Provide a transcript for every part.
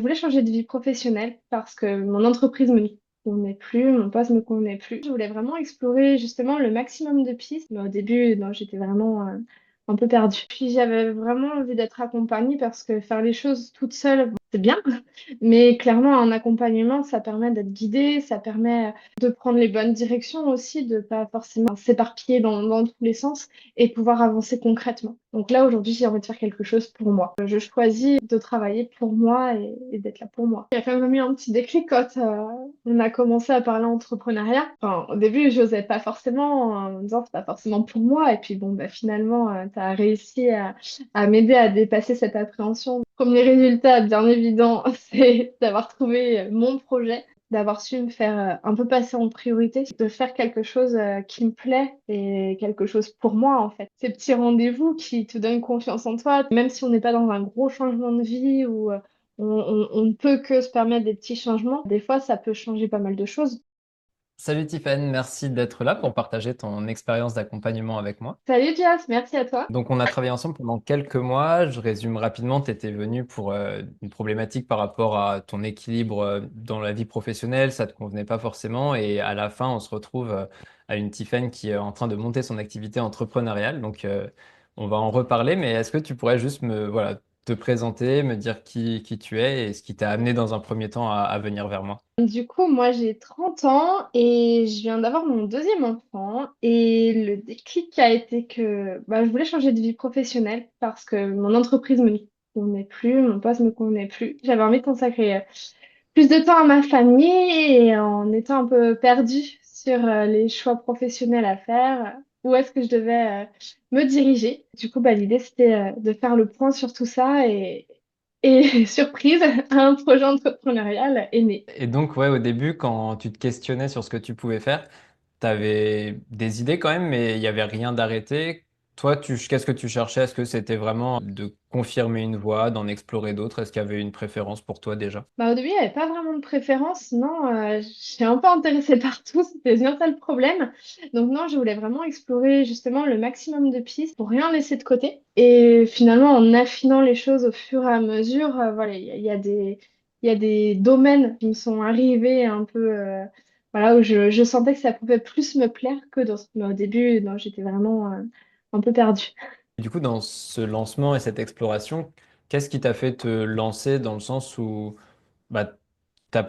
Je voulais changer de vie professionnelle parce que mon entreprise me convenait plus, mon poste me convenait plus. Je voulais vraiment explorer justement le maximum de pistes. Mais au début, non, j'étais vraiment un peu perdue. Puis j'avais vraiment envie d'être accompagnée parce que faire les choses toute seule, bon, c'est bien. Mais clairement, un accompagnement, ça permet d'être guidé, ça permet de prendre les bonnes directions aussi, de pas forcément s'éparpiller dans tous les sens et pouvoir avancer concrètement. Donc là, aujourd'hui, j'ai envie de faire quelque chose pour moi. Je choisis de travailler pour moi et d'être là pour moi. Il y a quand même eu un petit déclic quand on a commencé à parler entrepreneuriat. Enfin, au début, j'osais pas forcément en me disant c'est pas forcément pour moi. Et puis bon, bah, finalement, tu as réussi à m'aider à dépasser cette appréhension. Premier résultat, bien évident, c'est d'avoir trouvé mon projet, d'avoir su me faire un peu passer en priorité, de faire quelque chose qui me plaît et quelque chose pour moi en fait. Ces petits rendez-vous qui te donnent confiance en toi, même si on n'est pas dans un gros changement de vie ou on ne peut que se permettre des petits changements, des fois ça peut changer pas mal de choses. Salut Tiffany, merci d'être là pour partager ton expérience d'accompagnement avec moi. Salut Jas, merci à toi. Donc, on a travaillé ensemble pendant quelques mois. Je résume rapidement, tu étais venu pour une problématique par rapport à ton équilibre dans la vie professionnelle, ça ne te convenait pas forcément. Et à la fin, on se retrouve à une Tiffany qui est en train de monter son activité entrepreneuriale. Donc, on va en reparler, mais est-ce que tu pourrais juste voilà, te présenter, me dire qui tu es et ce qui t'a amené dans un premier temps à venir vers moi? Du coup, moi j'ai 30 ans et je viens d'avoir mon deuxième enfant et le déclic a été que bah, je voulais changer de vie professionnelle parce que mon entreprise me convenait plus, mon poste me convenait plus. J'avais envie de consacrer plus de temps à ma famille et en étant un peu perdue sur les choix professionnels à faire, où est-ce que je devais me diriger. Du coup, bah, l'idée, c'était de faire le point sur tout ça et surprise, un projet entrepreneurial est né. Et donc, ouais, au début, quand tu te questionnais sur ce que tu pouvais faire, tu avais des idées quand même, mais il n'y avait rien d'arrêté. Toi, qu'est-ce que tu cherchais? Est-ce que c'était vraiment de confirmer une voie, d'en explorer d'autres? Est-ce qu'il y avait une préférence pour toi déjà? Bah, au début, il n'y avait pas vraiment de préférence. Non, je suis un peu intéressée partout. C'était bien ça le problème. Donc non, je voulais vraiment explorer justement le maximum de pistes pour rien laisser de côté. Et finalement, en affinant les choses au fur et à mesure, voilà, il y a des domaines qui me sont arrivés un peu, voilà, où je sentais que ça pouvait plus me plaire que d'autres. Mais au début, non, j'étais vraiment un peu perdue. Du coup, dans ce lancement et cette exploration, qu'est-ce qui t'a fait te lancer dans le sens où bah, t'as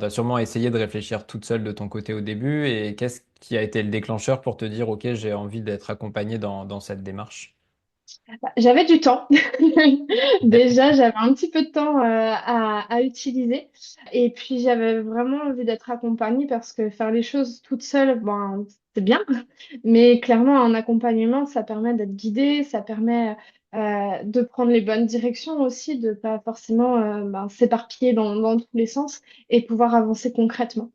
sûrement essayé de réfléchir toute seule de ton côté au début et qu'est-ce qui a été le déclencheur pour te dire, OK, j'ai envie d'être accompagné dans cette démarche? J'avais du temps. Déjà, j'avais un petit peu de temps à utiliser. Et puis, j'avais vraiment envie d'être accompagnée parce que faire les choses toute seule, bon, c'est bien. Mais clairement, un accompagnement, ça permet d'être guidé, ça permet de prendre les bonnes directions aussi, de pas forcément ben, s'éparpiller dans tous les sens et pouvoir avancer concrètement.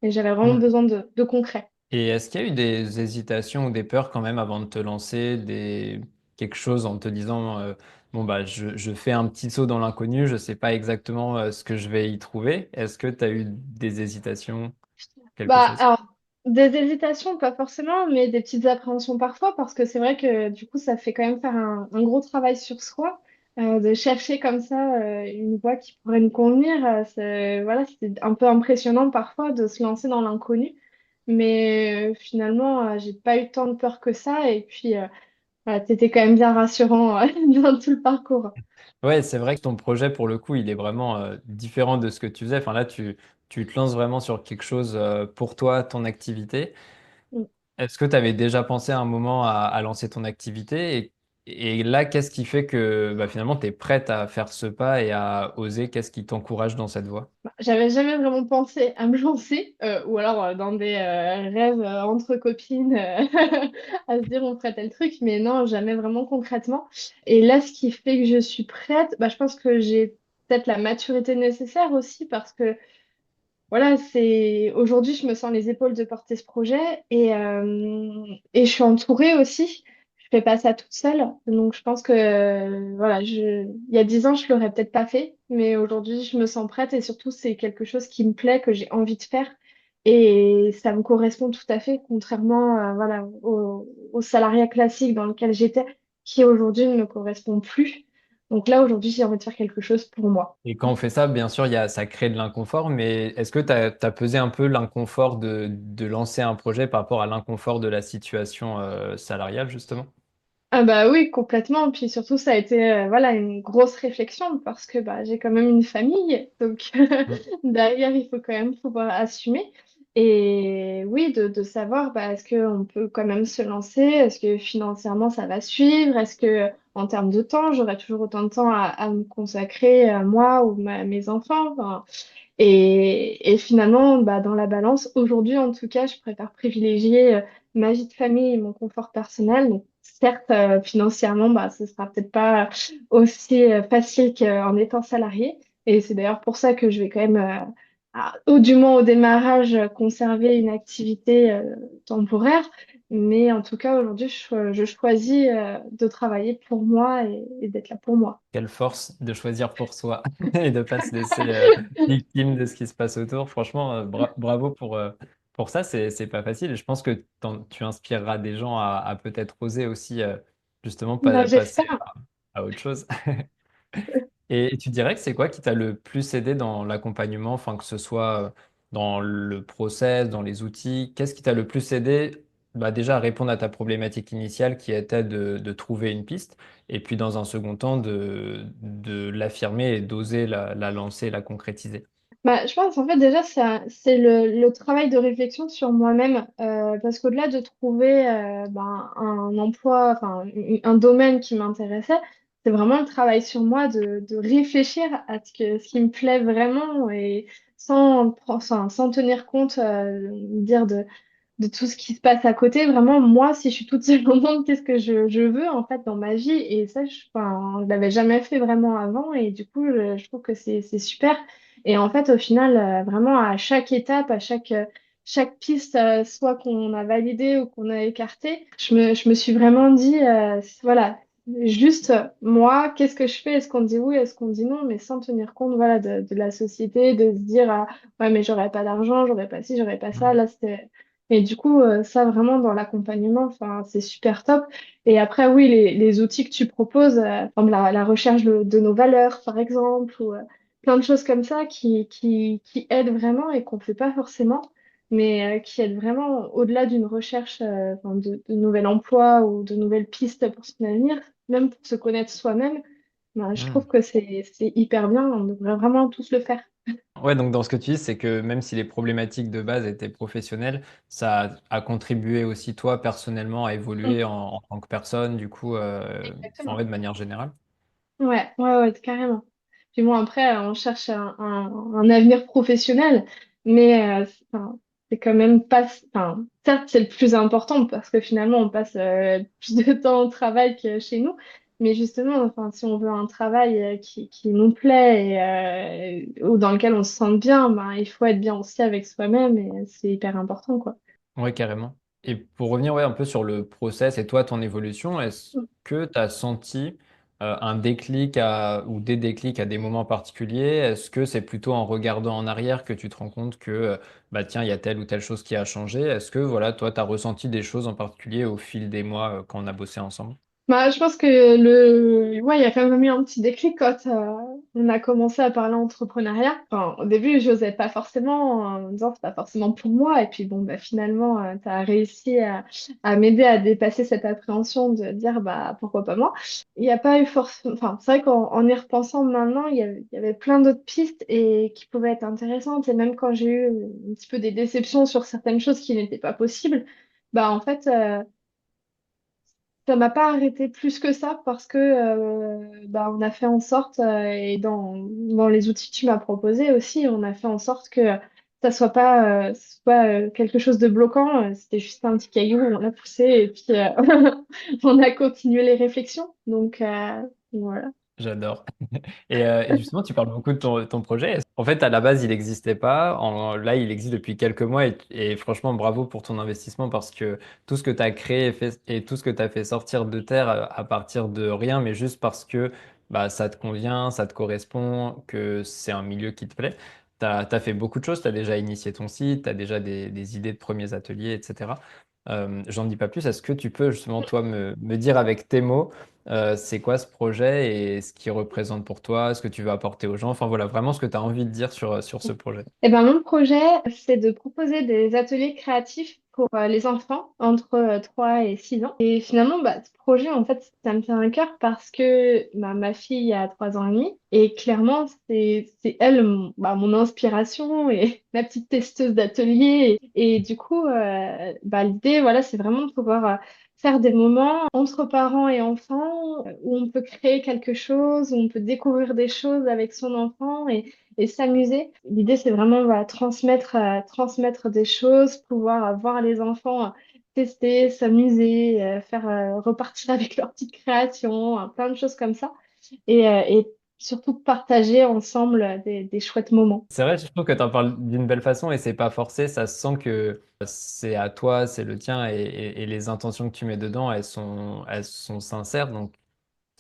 Et j'avais vraiment besoin de concret. Et est-ce qu'il y a eu des hésitations ou des peurs quand même avant de te lancer, quelque chose en te disant, bon, bah, je fais un petit saut dans l'inconnu, je ne sais pas exactement ce que je vais y trouver. Est-ce que tu as eu des hésitations, quelque Bah, chose? alors, des hésitations, pas forcément, mais des petites appréhensions parfois, parce que c'est vrai que du coup, ça fait quand même faire un gros travail sur soi, de chercher comme ça une voie qui pourrait nous convenir. Voilà, c'est un peu impressionnant parfois de se lancer dans l'inconnu, mais finalement, j'ai pas eu tant de peur que ça, et puis voilà, t'étais quand même bien rassurant dans tout le parcours. Ouais, c'est vrai que ton projet, pour le coup, il est vraiment différent de ce que tu faisais. Enfin, là, tu te lances vraiment sur quelque chose pour toi, ton activité. Est-ce que tu avais déjà pensé à un moment à lancer ton activité? Et là, qu'est-ce qui fait que bah, finalement, tu es prête à faire ce pas et à oser? Qu'est-ce qui t'encourage dans cette voie? J'avais jamais vraiment pensé à me lancer, ou alors dans des rêves entre copines, à se dire on ferait tel truc, mais non, jamais vraiment concrètement. Et là, ce qui fait que je suis prête, bah, je pense que j'ai peut-être la maturité nécessaire aussi, parce que voilà, c'est aujourd'hui, je me sens les épaules de porter ce projet et je suis entourée aussi. Je fais pas ça toute seule. Donc, je pense que voilà, il y a 10 ans, je l'aurais peut-être pas fait, mais aujourd'hui, je me sens prête et surtout, c'est quelque chose qui me plaît, que j'ai envie de faire et ça me correspond tout à fait, contrairement voilà, au salariat classique dans lequel j'étais, qui aujourd'hui ne me correspond plus. Donc là, aujourd'hui, j'ai envie de faire quelque chose pour moi. Et quand on fait ça, bien sûr, ça crée de l'inconfort, mais est-ce que tu as pesé un peu l'inconfort de lancer un projet par rapport à l'inconfort de la situation salariale, justement? Ah bah oui, complètement. Puis surtout, ça a été voilà, une grosse réflexion parce que bah, j'ai quand même une famille. Donc Mm. derrière, il faut quand même pouvoir assumer. Et oui, de savoir bah, est-ce qu'on peut quand même se lancer? Est-ce que financièrement, ça va suivre? Est-ce que en termes de temps, j'aurai toujours autant de temps à me consacrer à moi ou mes enfants? Enfin, et finalement, bah, dans la balance, aujourd'hui en tout cas, je préfère privilégier ma vie de famille et mon confort personnel. Donc, certes, financièrement, bah, ce sera peut-être pas aussi facile qu'en étant salarié. Et c'est d'ailleurs pour ça que je vais quand même, ou du moins au démarrage, conserver une activité temporaire. Mais en tout cas, aujourd'hui, je choisis de travailler pour moi et d'être là pour moi. Quelle force de choisir pour soi et de pas se laisser victime de ce qui se passe autour. Franchement, bravo pour ça, c'est pas facile. Et je pense que tu inspireras des gens à peut-être oser aussi justement Bah, passer j'espère. à autre chose. Et tu dirais que c'est quoi qui t'a le plus aidé dans l'accompagnement, enfin que ce soit dans le process, dans les outils, qu'est-ce qui t'a le plus aidé bah, déjà à répondre à ta problématique initiale qui était de trouver une piste, et puis dans un second temps de l'affirmer et d'oser la lancer, la concrétiser. Bah, je pense en fait déjà c'est le travail de réflexion sur moi-même parce qu'au-delà de trouver ben, un emploi, enfin un domaine qui m'intéressait, c'est vraiment le travail sur moi de réfléchir à ce qui me plaît vraiment et sans tenir compte dire de tout ce qui se passe à côté. Vraiment, moi, si je suis toute seule au monde, qu'est-ce que je veux en fait dans ma vie? Et ça, enfin, je l'avais jamais fait vraiment avant et du coup, je trouve que c'est super. Et en fait, au final, vraiment à chaque étape, chaque piste, soit qu'on a validée ou qu'on a écartée, je me suis vraiment dit, voilà, juste moi, qu'est-ce que je fais? Est-ce qu'on dit oui, est-ce qu'on dit non? Mais sans tenir compte, voilà, de la société, de se dire, ah, ouais, mais j'aurais pas d'argent, j'aurais pas ci, j'aurais pas ça. Là, c'était et du coup, ça vraiment dans l'accompagnement, enfin, c'est super top. Et après, oui, les outils que tu proposes, comme la recherche de nos valeurs, par exemple, ou plein de choses comme ça qui aident vraiment et qu'on ne fait pas forcément, mais qui aident vraiment au-delà d'une recherche enfin, de nouvel emploi ou de nouvelles pistes pour son avenir, même pour se connaître soi-même. Ben, je trouve Hmm. que c'est hyper bien, on devrait vraiment tous le faire. Ouais, donc dans ce que tu dis, c'est que même si les problématiques de base étaient professionnelles, ça a contribué aussi toi personnellement à Mm, évoluer en tant que personne, du coup, enfin, exactement. ouais, de manière générale. Ouais, carrément. Puis bon, après, on cherche un avenir professionnel, mais enfin, c'est quand même pas... Enfin, certes, c'est le plus important parce que finalement, on passe plus de temps au travail que chez nous. Mais justement, enfin, si on veut un travail qui nous plaît et ou dans lequel on se sent bien, ben, il faut être bien aussi avec soi-même et c'est hyper important, quoi. Oui, carrément. Et pour revenir ouais, un peu sur le process et toi, ton évolution, est-ce que tu as senti un déclic ou des déclics à des moments particuliers? Est-ce que c'est plutôt en regardant en arrière que tu te rends compte que bah tiens, il y a telle ou telle chose qui a changé? Est-ce que voilà, toi, tu as ressenti des choses en particulier au fil des mois quand on a bossé ensemble? Bah, je pense que ouais, il y a quand même eu un petit déclic quand on a commencé à parler entrepreneuriat. Enfin, au début, je n'osais pas forcément en me disant c'est pas forcément pour moi. Et puis bon, bah, finalement, tu as réussi à m'aider à dépasser cette appréhension de dire bah pourquoi pas moi. Il n'y a pas eu forcément. Enfin, c'est vrai qu'en y repensant maintenant, il y avait plein d'autres pistes et qui pouvaient être intéressantes. Et même quand j'ai eu un petit peu des déceptions sur certaines choses qui n'étaient pas possibles, bah en fait. Ça m'a pas arrêté plus que ça parce que bah, on a fait en sorte, et dans les outils que tu m'as proposés aussi, on a fait en sorte que ça soit quelque chose de bloquant. C'était juste un petit caillou, on l'a poussé et puis on a continué les réflexions. Donc voilà. J'adore. Et justement, tu parles beaucoup de ton projet. En fait, à la base, il n'existait pas. Là, il existe depuis quelques mois. Et franchement, bravo pour ton investissement parce que tout ce que tu as créé et tout ce que tu as fait sortir de terre à partir de rien, mais juste parce que bah, ça te convient, ça te correspond, que c'est un milieu qui te plaît. Tu as fait beaucoup de choses. Tu as déjà initié ton site, tu as déjà des idées de premiers ateliers, etc. J'en dis pas plus. Est-ce que tu peux justement, toi, me dire avec tes mots, c'est quoi ce projet et ce qu'il représente pour toi, ce que tu veux apporter aux gens? Enfin voilà, vraiment ce que tu as envie de dire sur ce projet. Eh ben, mon projet, c'est de proposer des ateliers créatifs pour les enfants entre 3 et 6 ans. Et finalement, bah, ce projet, en fait, ça me tient à cœur parce que bah, ma fille a 3 ans et demi et clairement, c'est elle mon inspiration et la petite testeuse d'atelier. Et du coup, bah, l'idée, voilà, c'est vraiment de pouvoir faire des moments entre parents et enfants où on peut créer quelque chose, où on peut découvrir des choses avec son enfant et s'amuser. L'idée, c'est vraiment voilà, transmettre des choses, pouvoir voir les enfants tester, s'amuser, faire repartir avec leurs petites créations, plein de choses comme ça. Et surtout partager ensemble des chouettes moments. C'est vrai, je trouve que tu en parles d'une belle façon et c'est pas forcé. Ça se sent que c'est à toi, c'est le tien et les intentions que tu mets dedans, elles sont sincères. Donc,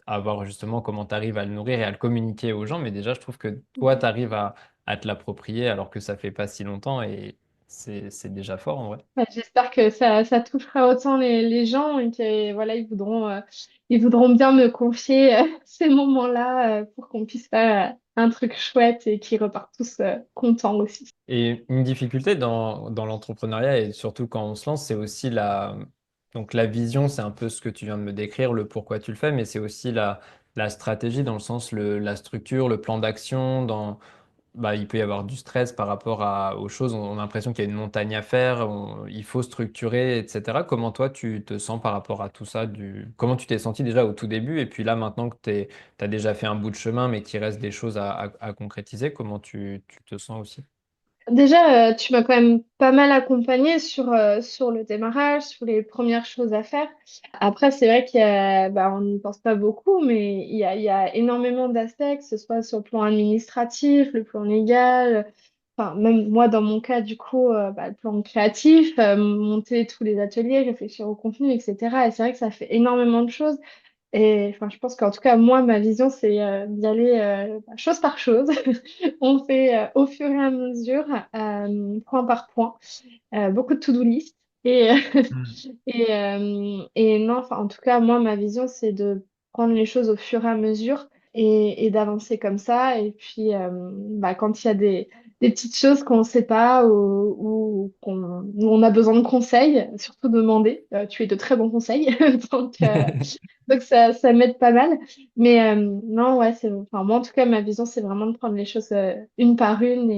à voir justement comment tu arrives à le nourrir et à le communiquer aux gens. Mais déjà, je trouve que toi, tu arrives à te l'approprier alors que ça fait pas si longtemps et c'est déjà fort en vrai. Bah, j'espère que ça touchera autant les gens et que voilà, ils voudront bien me confier ces moments-là pour qu'on puisse faire un truc chouette et qu'ils repartent tous contents aussi. Et une difficulté dans l'entrepreneuriat, et surtout quand on se lance, c'est aussi donc la vision, c'est un peu ce que tu viens de me décrire, le pourquoi tu le fais, mais c'est aussi la stratégie, dans le sens, la structure, le plan d'action. Bah, il peut y avoir du stress par rapport aux choses. On a l'impression qu'il y a une montagne à faire, il faut structurer, etc. Comment toi, tu te sens par rapport à tout ça Comment tu t'es senti déjà au tout début? Et puis là, maintenant que tu as déjà fait un bout de chemin, mais qu'il reste des choses à concrétiser, comment tu te sens aussi? Déjà, tu m'as quand même pas mal accompagnée sur le démarrage, sur les premières choses à faire. Après, c'est vrai on n'y pense pas beaucoup, mais il y a énormément d'aspects, que ce soit sur le plan administratif, le plan légal, enfin, même moi, dans mon cas, du coup, le plan créatif, monter tous les ateliers, réfléchir au contenu, etc. Et c'est vrai que ça fait énormément de choses. Et enfin, je pense qu'en tout cas, moi, ma vision, c'est d'y aller chose par chose. On fait au fur et à mesure, point par point, beaucoup de to-do list. Et, et non, enfin, en tout cas, moi, ma vision, c'est de prendre les choses au fur et à mesure et d'avancer comme ça. Et puis, quand il y a des petites choses qu'on ne sait pas où on a besoin de conseils, surtout demander. Tu es de très bons conseils. Donc, donc ça m'aide pas mal. Mais non, ouais, enfin, moi, en tout cas, ma vision, c'est vraiment de prendre les choses une par une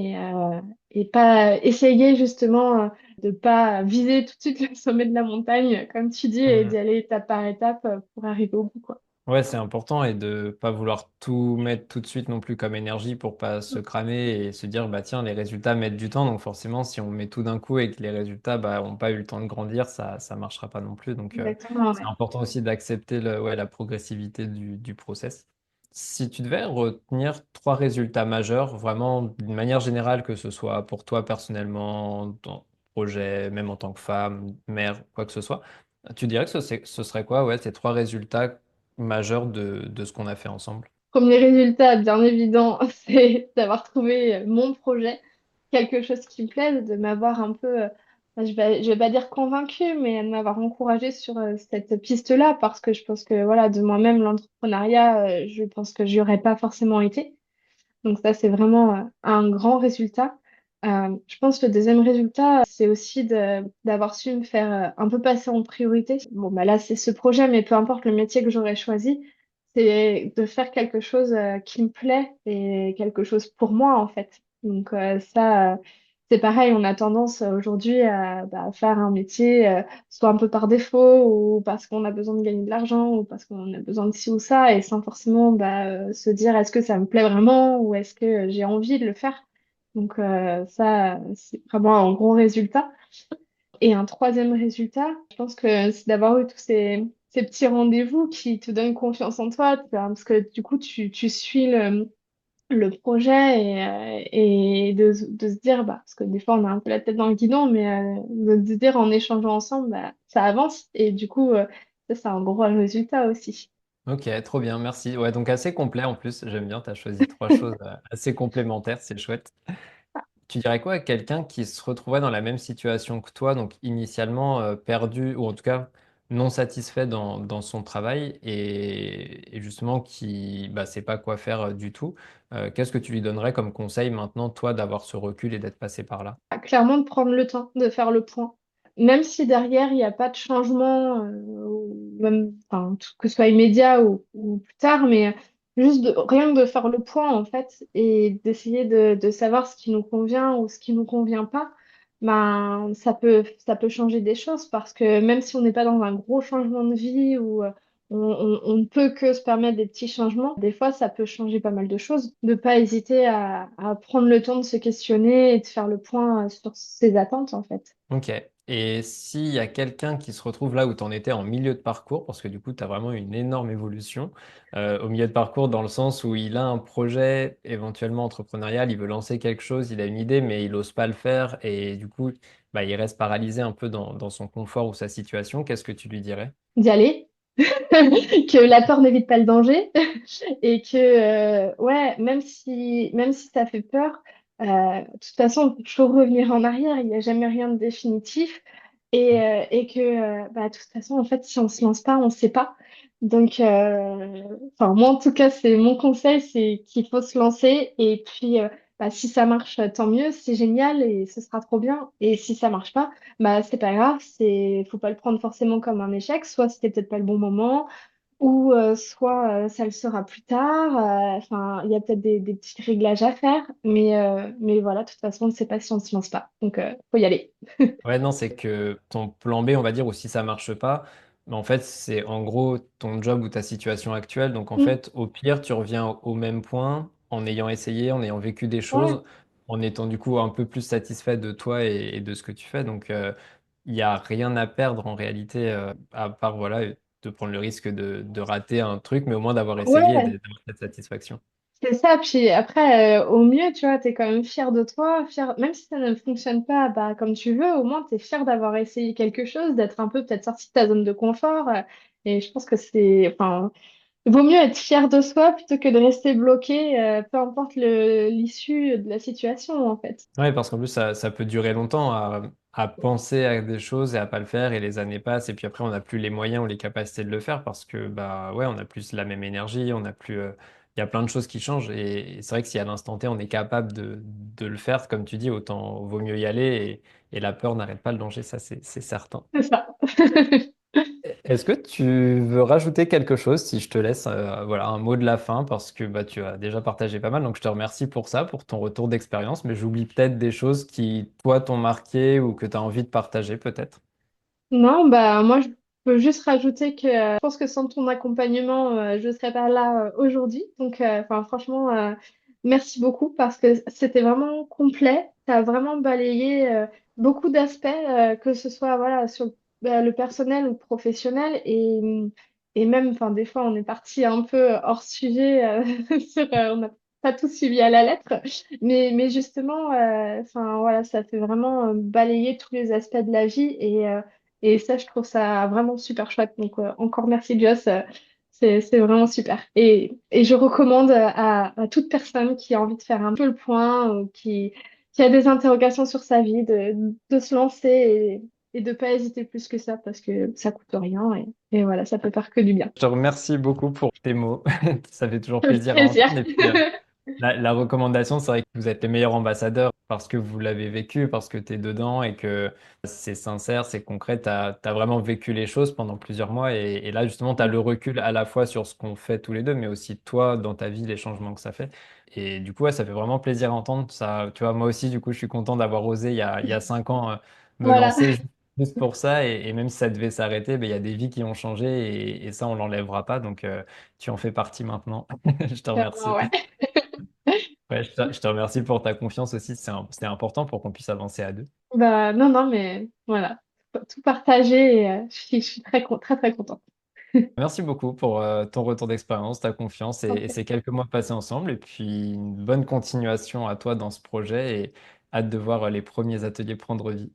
et pas essayer justement de pas viser tout de suite le sommet de la montagne, comme tu dis, et d'y aller étape par étape pour arriver au bout, quoi. Ouais, c'est important et de pas vouloir tout mettre tout de suite non plus comme énergie pour pas se cramer et se dire bah tiens, les résultats mettent du temps, donc forcément si on met tout d'un coup et que les résultats bah ont pas eu le temps de grandir, ça marchera pas non plus. Donc Exactement, c'est ouais. important aussi d'accepter ouais, la progressivité du process. Si tu devais retenir trois résultats majeurs, vraiment d'une manière générale, que ce soit pour toi personnellement, dans ton projet, même en tant que femme, mère, quoi que ce soit, tu dirais que ce serait quoi, ouais, ces trois résultats majeur de ce qu'on a fait ensemble. Premier résultat, bien évident, c'est d'avoir trouvé mon projet, quelque chose qui me plaise, de m'avoir un peu, je vais pas dire convaincue, mais de m'avoir encouragée sur cette piste-là, parce que je pense que voilà, de moi-même, l'entrepreneuriat, je pense que j'y aurais pas forcément été. Donc ça, c'est vraiment un grand résultat. Je pense que le deuxième résultat, c'est aussi d'avoir su me faire un peu passer en priorité. Bon, bah là, c'est ce projet, mais peu importe le métier que j'aurais choisi, c'est de faire quelque chose qui me plaît et quelque chose pour moi, en fait. Donc c'est pareil, on a tendance aujourd'hui à faire un métier soit un peu par défaut ou parce qu'on a besoin de gagner de l'argent ou parce qu'on a besoin de ci ou ça et sans forcément se dire est-ce que ça me plaît vraiment ou est-ce que j'ai envie de le faire. Donc ça, c'est vraiment un gros résultat. Et un troisième résultat, je pense que c'est d'avoir eu tous ces petits rendez-vous qui te donnent confiance en toi, parce que du coup, tu suis le projet et de se dire, parce que des fois, on a un peu la tête dans le guidon, mais de se dire en échangeant ensemble, ça avance. Et du coup, ça, c'est un gros résultat aussi. Ok, trop bien, merci. Ouais, donc assez complet en plus, j'aime bien, tu as choisi trois choses assez complémentaires, c'est chouette. Tu dirais quoi à quelqu'un qui se retrouvait dans la même situation que toi, donc initialement perdu, ou en tout cas non satisfait dans son travail, et justement qui bah, sait pas quoi faire du tout. Qu'est-ce que tu lui donnerais comme conseil maintenant, toi, d'avoir ce recul et d'être passé par là? Clairement, de prendre le temps de faire le point. Même si derrière, il n'y a pas de changement, ou même, enfin, que ce soit immédiat ou plus tard, mais juste rien que de faire le point, en fait, et d'essayer de savoir ce qui nous convient ou ce qui nous convient pas, ben, ça peut changer des choses parce que même si on n'est pas dans un gros changement de vie ou on ne peut que se permettre des petits changements. Des fois, ça peut changer pas mal de choses. De pas hésiter à prendre le temps de se questionner et de faire le point sur ses attentes, en fait. Ok. Et s'il y a quelqu'un qui se retrouve là où tu en étais en milieu de parcours, parce que du coup, tu as vraiment une énorme évolution au milieu de parcours, dans le sens où il a un projet éventuellement entrepreneurial, il veut lancer quelque chose, il a une idée, mais il n'ose pas le faire, et du coup, bah, il reste paralysé un peu dans son confort ou sa situation, qu'est-ce que tu lui dirais? D'y aller, que la peur n'évite pas le danger et que, ouais, même si ça fait peur, de toute façon, on peut toujours revenir en arrière. Il n'y a jamais rien de définitif. Et que, bah, de toute façon, en fait, si on se lance pas, on ne sait pas. Donc, enfin, moi, en tout cas, c'est mon conseil, c'est qu'il faut se lancer. Et puis, bah, si ça marche, tant mieux, c'est génial et ce sera trop bien. Et si ça marche pas, bah, c'est pas grave. Faut pas le prendre forcément comme un échec. Soit c'était peut-être pas le bon moment, ou soit ça le sera plus tard. Enfin, il y a peut-être des petits réglages à faire. Mais voilà, de toute façon, on ne sait pas si on se lance pas. Donc, faut y aller. Ouais, non, c'est que ton plan B, on va dire, ou si ça marche pas, mais en fait, c'est en gros ton job ou ta situation actuelle. Donc, en Mm. fait, au pire, tu reviens au même point en ayant essayé, en ayant vécu des Ouais. choses, en étant du coup un peu plus satisfait de toi et de ce que tu fais. Donc, il n'y a rien à perdre en réalité, à part, voilà, de prendre le risque de rater un truc, mais au moins d'avoir essayé et Ouais, d'avoir cette satisfaction. c'est ça. Puis après, au mieux, tu vois, t'es quand même fier de toi, fier, même si ça ne fonctionne pas bah, comme tu veux, au moins t'es fier d'avoir essayé quelque chose, d'être un peu peut-être sorti de ta zone de confort. Et je pense que enfin, il vaut mieux être fier de soi plutôt que de rester bloqué, peu importe l'issue de la situation, en fait. Oui, parce qu'en plus, ça peut durer longtemps à penser à des choses et à pas le faire, et les années passent, et puis après, on n'a plus les moyens ou les capacités de le faire parce que, bah ouais, on n'a plus la même énergie, on n'a plus. Il y a plein de choses qui changent, et c'est vrai que si à l'instant T, on est capable de le faire, comme tu dis, autant vaut mieux y aller, et la peur n'arrête pas le danger, ça, c'est certain. C'est ça. Est-ce que tu veux rajouter quelque chose si je te laisse voilà, un mot de la fin parce que bah, tu as déjà partagé pas mal, donc je te remercie pour ça, pour ton retour d'expérience, mais j'oublie peut-être des choses qui, toi, t'ont marqué ou que tu as envie de partager peut-être. Non, bah moi je peux juste rajouter que je pense que sans ton accompagnement, je ne serais pas là aujourd'hui. Donc enfin franchement, merci beaucoup parce que c'était vraiment complet. Tu as vraiment balayé beaucoup d'aspects, que ce soit voilà, sur le personnel ou le professionnel. Et même, enfin, des fois, on est parti un peu hors sujet on n'a pas tout suivi à la lettre. Mais justement, enfin voilà, ça fait vraiment balayer tous les aspects de la vie. Et ça, je trouve ça vraiment super chouette. Donc, encore merci, Joss. C'est vraiment super. Et je recommande à toute personne qui a envie de faire un peu le point ou qui a des interrogations sur sa vie de se lancer et de pas hésiter plus que ça parce que ça coûte rien. Et voilà, ça peut faire que du bien. Je te remercie beaucoup pour tes mots, ça fait toujours Avec plaisir à plaisir. entendre. Et puis, la recommandation, c'est vrai que vous êtes les meilleurs ambassadeurs parce que vous l'avez vécu, parce que tu es dedans et que c'est sincère, c'est concret. Tu as vraiment vécu les choses pendant plusieurs mois et là, justement, tu as le recul à la fois sur ce qu'on fait tous les deux, mais aussi toi, dans ta vie, les changements que ça fait. Et du coup, ouais, ça fait vraiment plaisir à entendre. Ça, tu vois, moi aussi, du coup, je suis content d'avoir osé il y a 5 ans me Voilà. lancer juste pour ça. Et même si ça devait s'arrêter, ben, il y a des vies qui ont changé et ça, on l'enlèvera pas. Donc, tu en fais partie maintenant. Je te Clairement, remercie. ouais. Ouais, je te remercie pour ta confiance aussi. C'est important pour qu'on puisse avancer à deux. Bah, non, non, mais voilà. Faut tout partager. Et, je suis très, très contente. Merci beaucoup pour ton retour d'expérience, ta confiance et Ok. ces quelques mois passés ensemble. Et puis, une bonne continuation à toi dans ce projet et hâte de voir les premiers ateliers prendre vie.